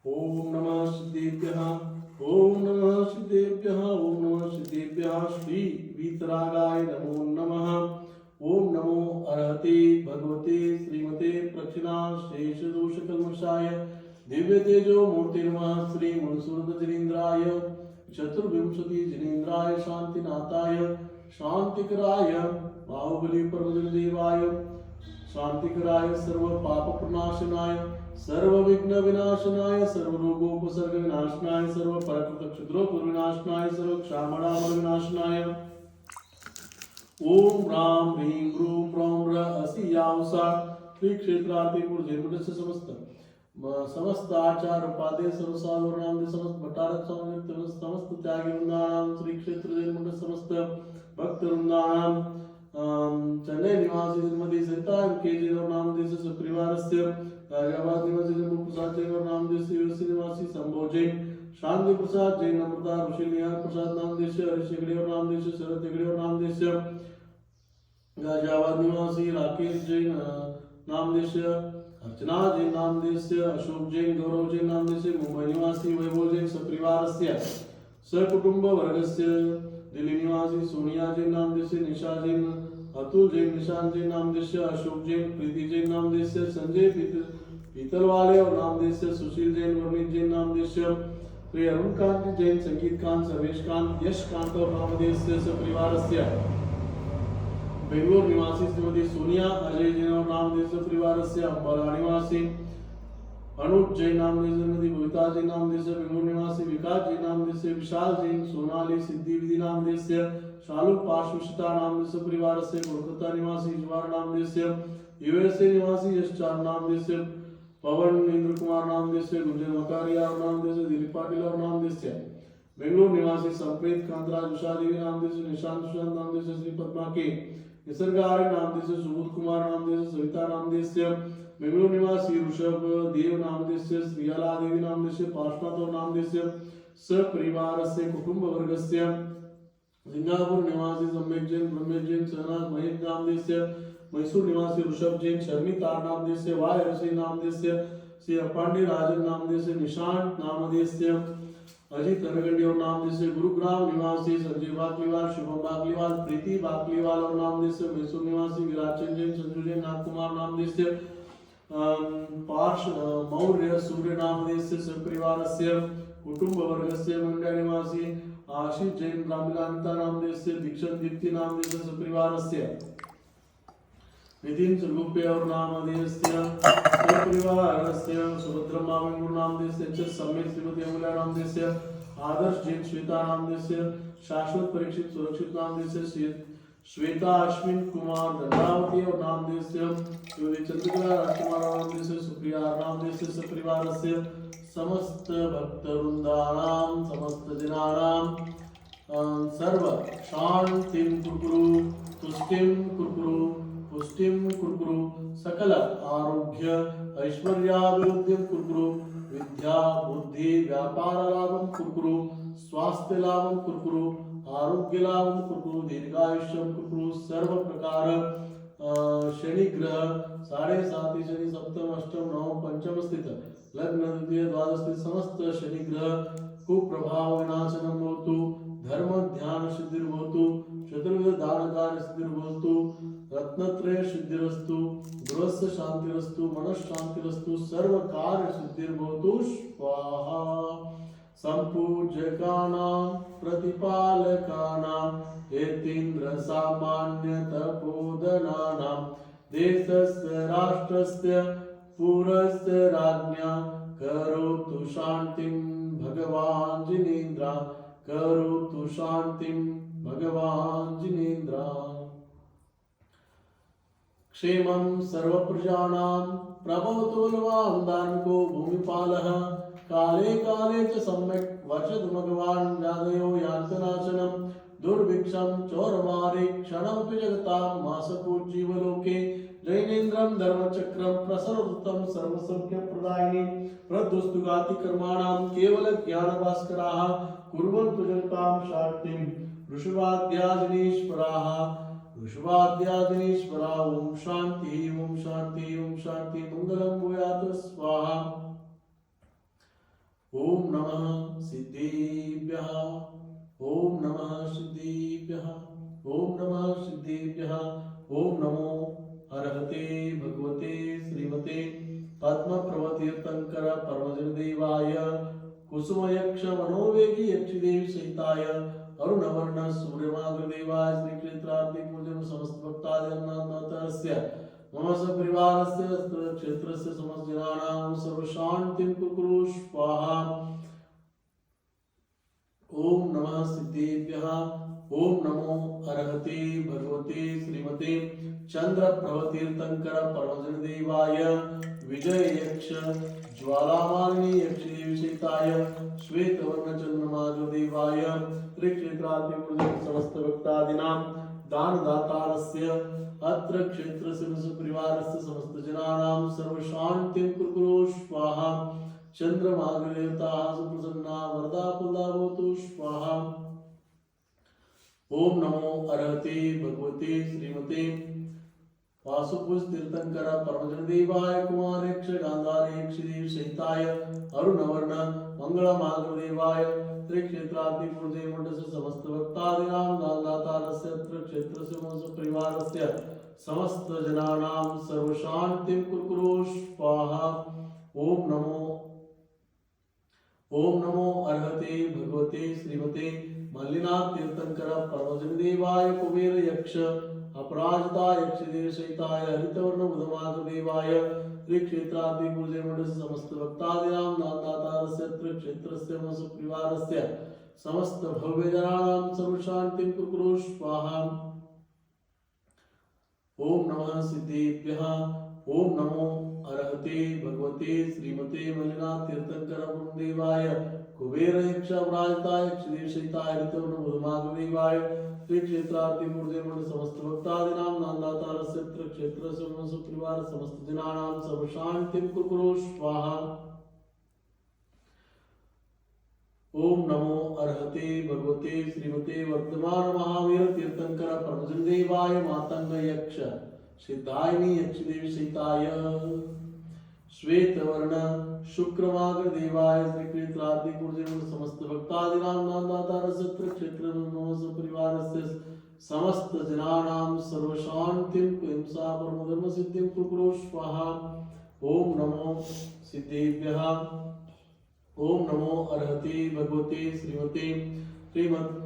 ओम नमः सिद्धेभ्यः। ओम नमः सिद्धेभ्यः। ओम नमः सिद्धेभ्यः। श्री वीतरागाय नमो नमः। ओम नमो अर्हते भगवते श्रीमते प्रक्षिणा शेष दोष कल्मषाय दिव्य तेजो मूर्ति नमः। श्री मनसूर जिनेन्द्राय चतुर्विंशति जिनेन्द्राय शांतिनाथाय शांतिकराय बाहुबली प्रभुजन देवाय शांतिकराय सर्व पाप प्रणाशनाय सर्व विघ्न विनाशनाय सर्व रोगोपसर्ग विनाशनाय सर्व परकृत क्षुद्रोपुर विनाशनाय सर्व क्षामणामल विनाशनाय ओम राम ह्रीं ग्रूं ब्रौं र असि यावसा श्री क्षेत्रार्थिपुर जयमुडस्य समस्त आचार उपाध्याय सर्व साधुनाम समस्त भट्टारक समस्त त्यागी वृंदानाम श्री क्षेत्र जयमुड समस्त भक्त वृंदानाम चेन्नई निवासी जन्मदि सरिता के जी नाम देश परिवारस्य गाजियाबाद निवासी जन्म प्रसाद जैन नाम देश यूएसए निवासी संभव जैन शांति प्रसाद जैन अमृता ऋषि निहार प्रसाद नाम देश ऋषि हेगड़े और नाम देश शरद हेगड़े और नाम देश गाजियाबाद निवासी राकेश जैन नाम देश अर्चना जैन नाम देश अशोक जैन गौरव जैन नाम देश मुंबई निवासी वैभव जैन सपरिवारस्य सकुटुंब वर्गस्य दिल्ली निवासी सोनिया जैन नाम देश निशा जैन अतुल जैन निशांत जैन नाम देश अशोक जैन प्रीति जैन नाम देश संजय पीतलवाले और नाम देश सुशील जैन वर्णित जैन नाम देश श्री अरुण कांत जैन संगीत कांत सर्वेश कांत यश कांत और नाम देश परिवारस्य बेंगलोर निवासी श्रीमती सोनिया अजय जैन और नाम देश परिवारस्य अंबाला निवासी अनुप जैन नाम देश श्रीमती भविता जैन नाम देश बेंगलोर निवासी विकास जैन नाम देश विशाल जैन सोनाली सिद्धि विधि नाम देश शालू पार्श्वशिता नाम देश परिवार से कोलकाता निवासी जवाहर नाम देश यूएसए निवासी यशचार नाम देश पवन इंद्र कुमार नाम देश गुंजन मकारिया और नाम देश दिलीप पाटिल और नाम देश बेंगलोर निवासी संप्रीत कांतराज उषा देवी नाम देश निशांत सुशांत नाम देश श्री पद्मा के निसर्ग आर्य नाम देश सुबोध कुमार नाम देश सविता नाम देश बेंगलोर निवासी ऋषभ देव नाम देश श्रियाला देवी नाम देश पार्श्वनाथ और नाम देश सपरिवार से कुटुंब वर्गस्य सिंगापुर निवासी सम्यक जैन ब्रह्मेश जैन सहनाज महेश नाम देश मैसूर निवासी ऋषभ जैन शर्मिता नाम देश वाय ऋषि नाम देश श्री अपांडे राजन नाम देश निशांत नाम देश अजित अनगंडी और नाम देश गुरुग्राम निवासी संजय बाकलीवाल शुभम बाकलीवाल प्रीति बाकलीवाल और नाम देश मैसूर निवासी विराजन जैन संजू जैन नाग कुमार नाम देश पार्श मौर्य सूर्य नाम देश सपरिवारस्य कुटुंब वर्गस्य मंडल निवासी आशीष जैन रामलांता नाम देश दीक्षण दीप्ति नाम देश सपरिवारस्य नितिन सुगुप्य और नाम देश सपरिवारस्य सुभद्रमा वेंगुर नाम देश समेत श्रीमती अमूल्या नाम देश आदर्श जैन श्वेता नाम देश शाश्वत परीक्षित सुरक्षित नाम देश श्वेता अश्विन कुमार दंडावती और नाम देश श्रीमती चंद्रकला राजकुमार नाम देश सुप्रिया नाम देश सपरिवारस्य समस्त भक्त वृंदानाम समस्त जनानाम सर्व शांतिं कुरकुरु तुष्टिं कुरकुरु पुष्टिं कुरकुरु सकल आरोग्य ऐश्वर्याभिवृद्धिं कुरकुरु विद्या बुद्धि व्यापार लाभं कुरकुरु स्वास्थ्य लाभं कुरकुरु आरोग्य लाभं कुरकुरु दीर्घायुष्यं कुरकुरु सर्व प्रकार शनि ग्रह 7.5 शनि सप्तम अष्टम नवम पंचम स्थित लग्न द्वितीय द्वादश स्थित समस्त शनि ग्रह कुप्रभाव विनाशनम भवतु धर्म ध्यान सिद्धिर्भवतु चतुर्विध दान कार्य सिद्धिर्भवतु रत्नत्रय सिद्धिरस्तु गृहस्थ शांतिरस्तु मनःशांतिरस्तु सर्व कार्य सिद्धिर्भवतु स्वाहा संपूज्यकानां प्रतिपालकानां यतीन्द्र सामान्य तपोधनानां देशस्य राष्ट्रस्य पुरस्य राज्ञा करोतु शांतिं भगवान् जिनेन्द्र करोतु शांतिं भगवान् जिनेन्द्र क्षेमं सर्वप्रजानां प्रभवतु बलवान् धार्मिको भूमिपालः काले काले च सम्यक् वर्षतु भगवान् व्याधयो यान्तनाशनं दुर्भिक्षं चोरमारे क्षणमपि जगतां मासपूज्यीवलोके जैनेन्द्रं धर्मचक्रं प्रसरवृत्तं सर्वसौख्यप्रदायिनी प्रद्वस्तुगाति कर्माणां केवलज्ञानभास्कराः कुर्वन्तु जगतां शान्तिं ऋषभाद्यादिनीश्वराः ऋषभाद्यादिनीश्वरा ओम शांति ओम शांति ओम शांति मंगलम भूयात् स्वाहा ओम नमः सिद्धेभ्यः ओम नमः सिद्धेभ्यः ओम नमः सिद्धेभ्यः ओम नमो अर्हते भगवते श्रीमते पद्मप्रभतीर्थंकर परमजनदेवाय कुसुमयक्ष मनोवेगी यक्षदेवी सहिताय अरुणवर्ण सूर्यमागदेवाय श्री क्षेत्रार्थे पूजन समस्त भक्तादिनाथस्य मम सपरिवारस्य क्षेत्रस्य समस्त जनानां सर्वशान्तिं कुरु स्वाहा ओम नमः सिद्धेभ्यः ओम नमो अर्हते भगवते श्रीमते चंद्र प्रभतीर्थंकर परमजनदेवाय विजय यक्ष ज्वालामालिनी यक्षदेवी सहिताय श्वेतवर्ण चंद्रमाजदेवाय त्रिक्षेत्रार्थे पूजन समस्त भक्तादिनां दानदातारस्य अत्र क्षेत्रस्य परिवारस्य समस्त जनानां सर्वशान्तिं कुरु स्वाहा चंद्रमाग्रदेवता सुप्रसन्ना वरदा पुल्ला भवतु स्वाहा ओम नमो अर्हते भगवते श्रीमते वासुपुष तीर्थंकर परमजनदेवाय कुमार यक्ष गांधार यक्षदेव सहिताय अरुणवर्ण मंगलमाग्रदेवाय त्रिक्षेत्रार्थे पूजे मंडलस्य समस्त भक्तादिनां दानदातारस्य क्षेत्रस्य मम परिवारस्य समस्त जनानां सर्वशान्तिं कुरु स्वाहा ओम नमो अर्हते भगवते श्रीमते मल्लिनाथ तीर्थंकर परमजनदेवाय कुबेर यक्ष अपराजिता यक्षदेव सहिताय हरितवर्ण बुधमागदेवाय त्रिक्षेत्रार्थे पूजे मंडलस्य समस्त भक्तादिनां दानदातारस्य त्रिक्षेत्रस्य मम परिवारस्य समस्त भव्य जनानां सर्वशान्तिं कुरु स्वाहा ओम नमः सिद्धेभ्यः ओम नमो अर्हते भगवते श्रीमते मल्लिनाथ तीर्थंकर देवाय कुबेर यक्ष अपराजिता यक्षदेव सहिताय हरितवर्ण बुधमागदेवाय त्रिक्षेत्रार्थे पूजे मंडल समस्त भक्तादिनां दानदातारस्य त्रिक्षेत्रस्य मम परिवार समस्त जनानां सर्वशान्तिं कुरु स्वाहा ओम नमो अर्हते भगवते श्रीमते वर्तमान महावीर तीर्थंकर परमजनदेवाय मातंग यक्ष सिद्धायिनी यक्षदेवी सहिताय श्वेतवर्ण शुक्रमाग्रदेवाय श्रीक्षेत्रार्थे पूजे समस्त भक्तादिनां दानदातारस्य त्रिक्षेत्र मम परिवारस्य समस्त जनानां सर्वशान्तिं हिंसा परमधर्म सिद्धिं कुरु स्वाहा ओम नमो सिद्धेभ्यः ओम नमो अर्हते भगवते श्रीमते श्रीमत्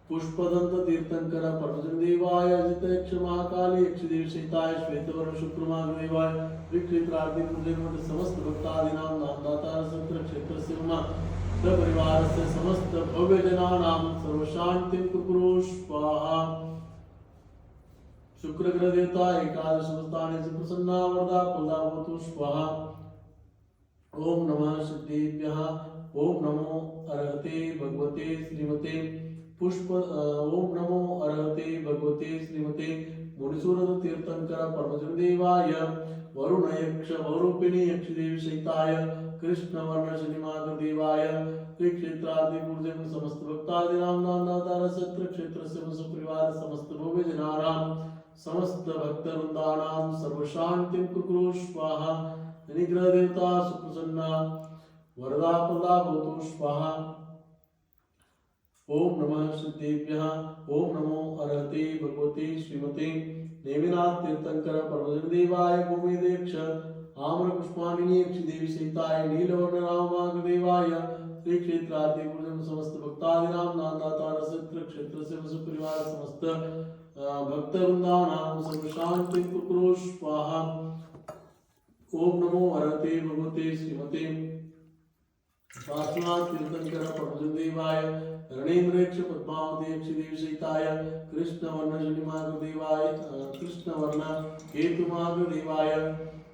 पुष्पदंत तीर्थंकर परमजनदेवाय अजित यक्ष महाकाली यक्षदेव सहिताय श्वेतवर्ण शुक्रमाग्रदेवाय त्रिक्षेत्रार्थे पूजे मंडल समस्त भक्तादिनां दानदातारस्य क्षेत्रस्य मम सपरिवारस्य समस्त भव्य जनानां सर्वशान्तिं कुरु स्वाहा शुक्र ग्रह देवता एकादश स्थाने प्रसन्ना वरदा पुल्ला भवतु स्वाहा ओम नमः सिद्धेभ्यः ओम नमो अर्हते भगवते श्रीमते पुष्प ओम नमो अर्हते भगवते श्रीमते मुनिसुरद तीर्थंकर परमजनदेवाय वरुण यक्ष वरूपिणी यक्षदेवी सहिताय कृष्णवर्ण शनिमागदेवाय त्रिक्षेत्रार्थे पूजे समस्त भक्तादिनां दानदातारस्य त्रिक्षेत्रस्य मम परिवार समस्त भव्य जनानां समस्त भक्तवृन्दानां सर्वशान्तिं कुरु स्वाहा निग्रह देवता सुप्रसन्ना वरदा पुल्ला भवतु स्वाहा ओम नमः सिद्धेभ्यः ओम नमो अर्हते भगवते श्रीमते नेमिनाथ तीर्थंकर परमजनदेवाय गोमेदेक्ष आम्र पुष्पाणिनी यक्षदेवी सहिताय नीलवर्ण रामाग्रदेवाय त्रिक्षेत्रार्थे पूजन समस्त भक्तादिनां दानदातारस्य त्रिक्षेत्रस्य मम परिवार समस्त भक्तवृन्दानां सर्वशान्तिं कुरु स्वाहा ओम नमो अर्हते भगवते श्रीमते पार्श्वनाथ तीर्थंकर परमजनदेवाय रणेन्द्रेक्ष पद्मावती यक्षदेवी सहिताय कृष्णवर्ण शनिमाग्रदेवाय कृष्णवर्ण केतुमाग्रदेवाय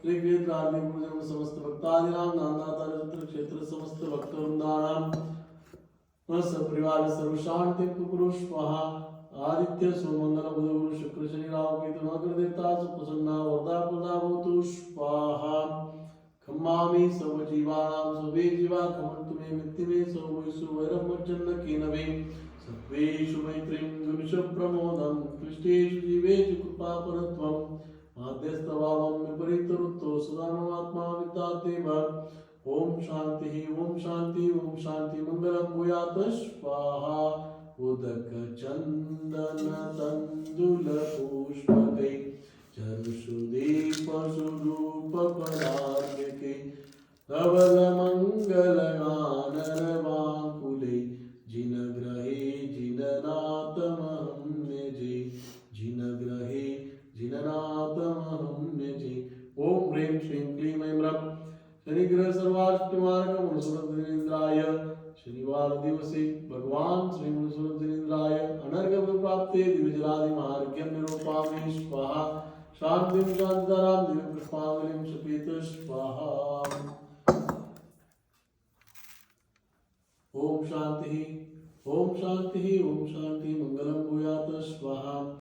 त्रिक्षेत्रार्थे पूजन समस्त भक्तादिनां दानदातारस्य क्षेत्र समस्त भक्तवृन्दानां सपरिवार सर्वशान्तिं कुरु स्वाहा आदित्य सोमंगल बुध गुरु शुक्र शनि राहु केतु नवग्रह सुप्रसन्ना वरदा पुल्ला भवतु स्वाहा खम्मामि सर्वजीवानां सर्वे जीवा खमन्तु मे मित्तिमे सर्वेषु वैरमज्जन्न केनवे सर्वेषु मैत्रीं गुरुष प्रमोदं क्लिष्टेषु जीवेषु कृपापरत्वं माध्यस्थभावं विपरीतरुत्तो सदा ममात्मा विद्यादेव ओम शांति ओम शांति ओम शांति मंगलम भूयात स्वाहा उदक चंदन तंदुल पुष्पकै चरुषुदीप सुरूप पदार्घ्यके धवल मंगल आनन वाकुले जिन ग्रहे जिननाथमहं निजे जिन ग्रहे जिननाथमहं निजे ओम ह्रीं श्रीं क्लीं ऐं ह्रं शनिग्रह सर्वाष्टमार्ग मुनसुरद्रिन्द्राय शनिवार दिवसे भगवान श्री मुनसुरद्रिन्द्राय अनर्घ प्राप्ते दिविजरादि महार्घ्यं निरूपामि स्वाहा शांतिं शांतारां दिव्य पुष्पांजलिं सुपेत स्वाहा ओम शांति मंगलम भूयात स्वाहा।